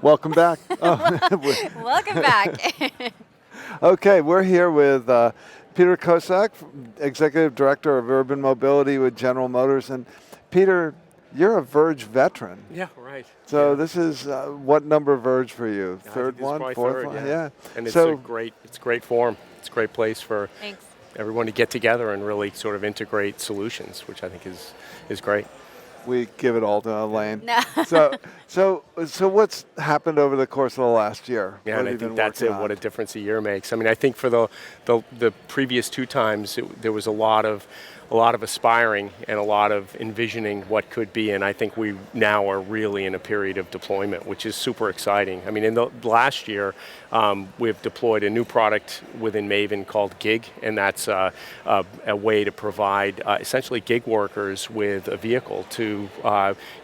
Welcome back. Welcome back. Okay, we're here with Peter Kosak, Executive Director of Urban Mobility with General Motors. And Peter, you're a VERGE veteran. Yeah, right. So Yeah. this is what number VERGE for you? I think Third this is one, probably fourth third, one? yeah. And So it's great form. It's a great place for Thanks. everyone to get together and really sort of integrate solutions, which I think is great. we give it all to Elaine. No. So what's happened over the course of the last year? Yeah, What and have I you think been that's working it. What a on? difference a year makes. I mean, I think for the previous two times, there was a lot of aspiring and a lot of envisioning what could be, and I think we now are really in a period of deployment, which is super exciting. I mean, in the last year, we've deployed a new product within Maven called Gig, and that's a way to provide essentially gig workers with a vehicle to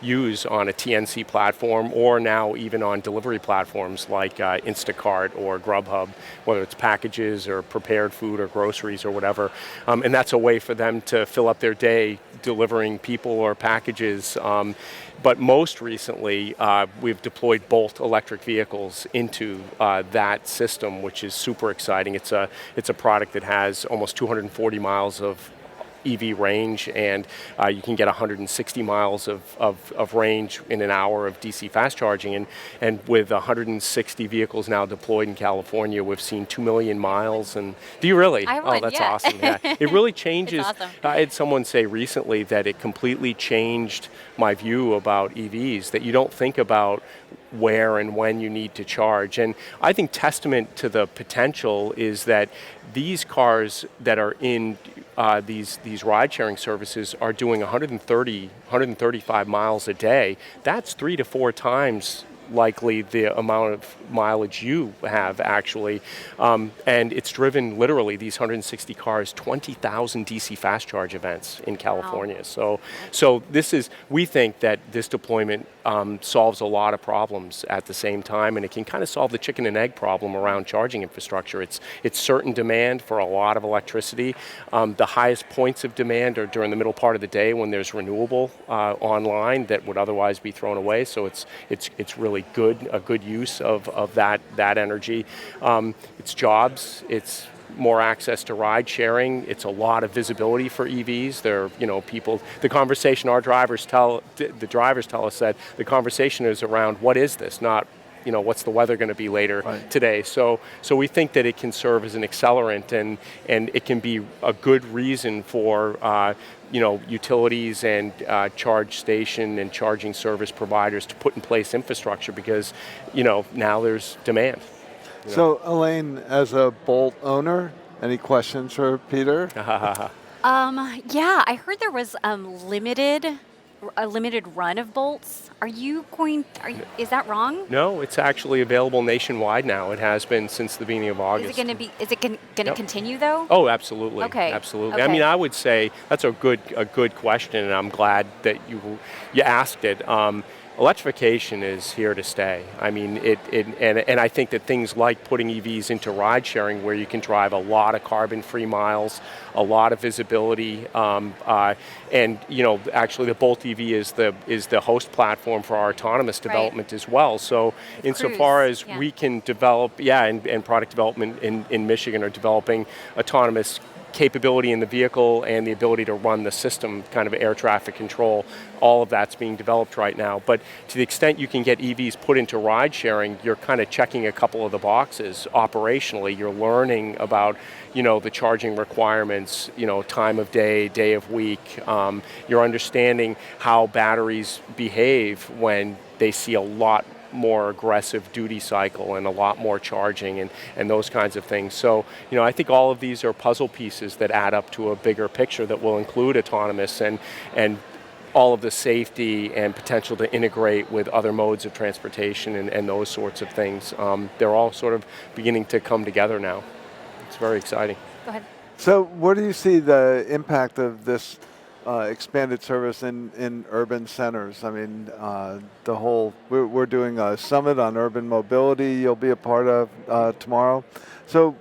use on a TNC platform, or now even on delivery platforms like Instacart or Grubhub, whether it's packages or prepared food or groceries or whatever. And that's a way for them to fill up their day delivering people or packages. But most recently, we've deployed Bolt electric vehicles into that system, which is super exciting. It's a product that has almost 240 miles of EV range, and you can get 160 miles of range in an hour of DC fast charging. And with 160 vehicles now deployed in California, we've seen 2 million miles. And do you really? I Oh, would, that's yeah. awesome. Yeah, it really changes. It's awesome. I had someone say recently that it completely changed my view about EVs, that you don't think about where and when you need to charge. And I think testament to the potential is that these cars that are in these ride-sharing services are doing 130, 135 miles a day. That's 3 to 4 times likely the amount of mileage you have actually. And it's driven literally, these 160 cars, 20,000 DC fast charge events in California. Wow. So this is, we think that this deployment solves a lot of problems at the same time, and it can kind of solve the chicken and egg problem around charging infrastructure. It's certain demand for a lot of electricity. The highest points of demand are during the middle part of the day when there's renewable online that would otherwise be thrown away. So it's really a good use of that energy. It's jobs. It's more access to ride sharing. It's a lot of visibility for EVs. There, people. The conversation the drivers tell us that the conversation is around what is this, not what's the weather going to be later today. So we think that it can serve as an accelerant, and it can be a good reason for utilities and charge station and charging service providers to put in place infrastructure, because now there's demand. So Elaine, as a Bolt owner, any questions for Peter? Yeah, I heard there was a limited run of bolts. Is that wrong? No, it's actually available nationwide now. It has been since the beginning of August. Is it going to continue though? Oh, absolutely. Okay. Absolutely. Okay. I mean, I would say that's a good question, and I'm glad that you asked it. Electrification is here to stay. I mean, and I think that things like putting EVs into ride sharing, where you can drive a lot of carbon-free miles, a lot of visibility, and actually the Bolt EV is the host platform for our autonomous development as well. So insofar as we can develop, and product development in Michigan are developing autonomous capability in the vehicle and the ability to run the system, kind of air traffic control, all of that's being developed right now. But to the extent you can get EVs put into ride sharing, you're kind of checking a couple of the boxes operationally. You're learning about the charging requirements, time of day of week. You're understanding how batteries behave when they see a lot more aggressive duty cycle and a lot more charging and those kinds of things. So, I think all of these are puzzle pieces that add up to a bigger picture that will include autonomous and all of the safety and potential to integrate with other modes of transportation and those sorts of things. They're all sort of beginning to come together now. It's very exciting. Go ahead. So where do you see the impact of this expanded service in urban centers? I mean, we're doing a summit on urban mobility you'll be a part of tomorrow. So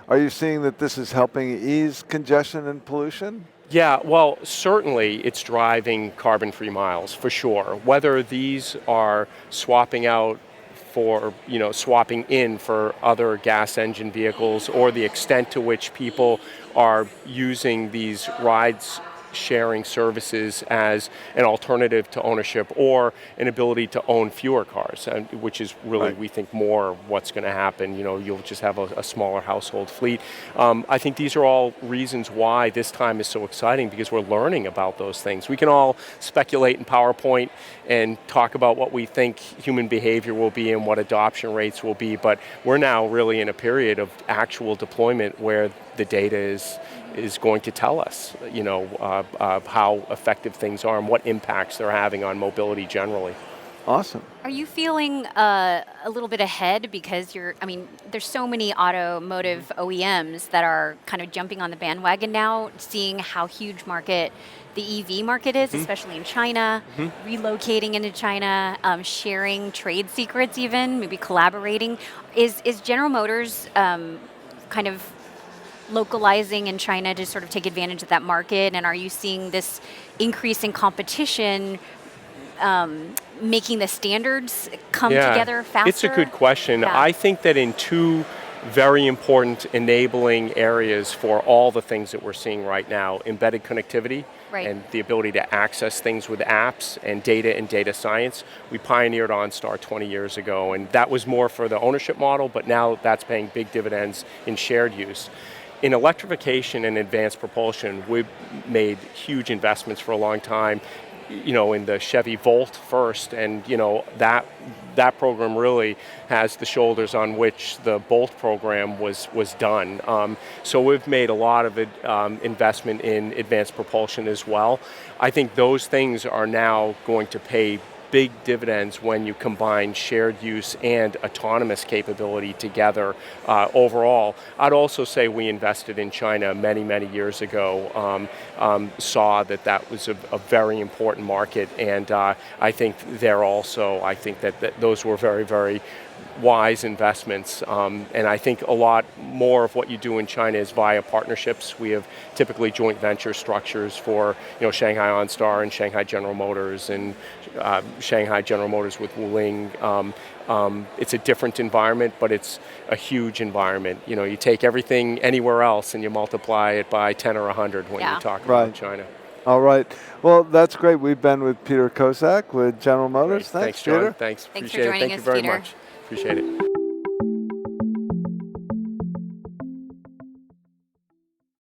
are you seeing that this is helping ease congestion and pollution? Yeah, well, certainly it's driving carbon-free miles, for sure. Whether these are swapping out for swapping in for other gas engine vehicles, or the extent to which people are using these rides sharing services as an alternative to ownership, or an ability to own fewer cars, which is really, Right. we think, more what's going to happen. You'll just have a smaller household fleet. I think these are all reasons why this time is so exciting, because we're learning about those things. We can all speculate in PowerPoint and talk about what we think human behavior will be and what adoption rates will be, but we're now really in a period of actual deployment where the data is going to tell us, how effective things are and what impacts they're having on mobility generally. Awesome. Are you feeling a little bit ahead because there's so many automotive OEMs that are kind of jumping on the bandwagon now, seeing how huge market the EV market is, especially in China, relocating into China, sharing trade secrets even, maybe collaborating. Is General Motors kind of localizing in China to sort of take advantage of that market? And are you seeing this increase in competition making the standards come together faster? It's a good question. Yeah. I think that in two very important enabling areas for all the things that we're seeing right now, embedded connectivity, Right. and the ability to access things with apps and data science. We pioneered OnStar 20 years ago, and that was more for the ownership model, but now that's paying big dividends in shared use. In electrification and advanced propulsion, we've made huge investments for a long time, in the Chevy Volt first, and that program really has the shoulders on which the Bolt program was done. So we've made a lot of investment in advanced propulsion as well. I think those things are now going to pay big dividends when you combine shared use and autonomous capability together overall. I'd also say we invested in China many, many years ago, saw that was a very important market, and I think that those were very, very wise investments, and I think a lot more of what you do in China is via partnerships. We have typically joint venture structures for Shanghai OnStar and Shanghai General Motors, and Shanghai General Motors with Wuling. It's a different environment, but it's a huge environment. You take everything anywhere else and you multiply it by 10 or 100 when you talk about China. All right. Well, that's great. We've been with Peter Kosak with General Motors. Thanks, Peter. John. Thanks. Thanks for Appreciate it. joining Thank you us, very Peter. much. Appreciate it.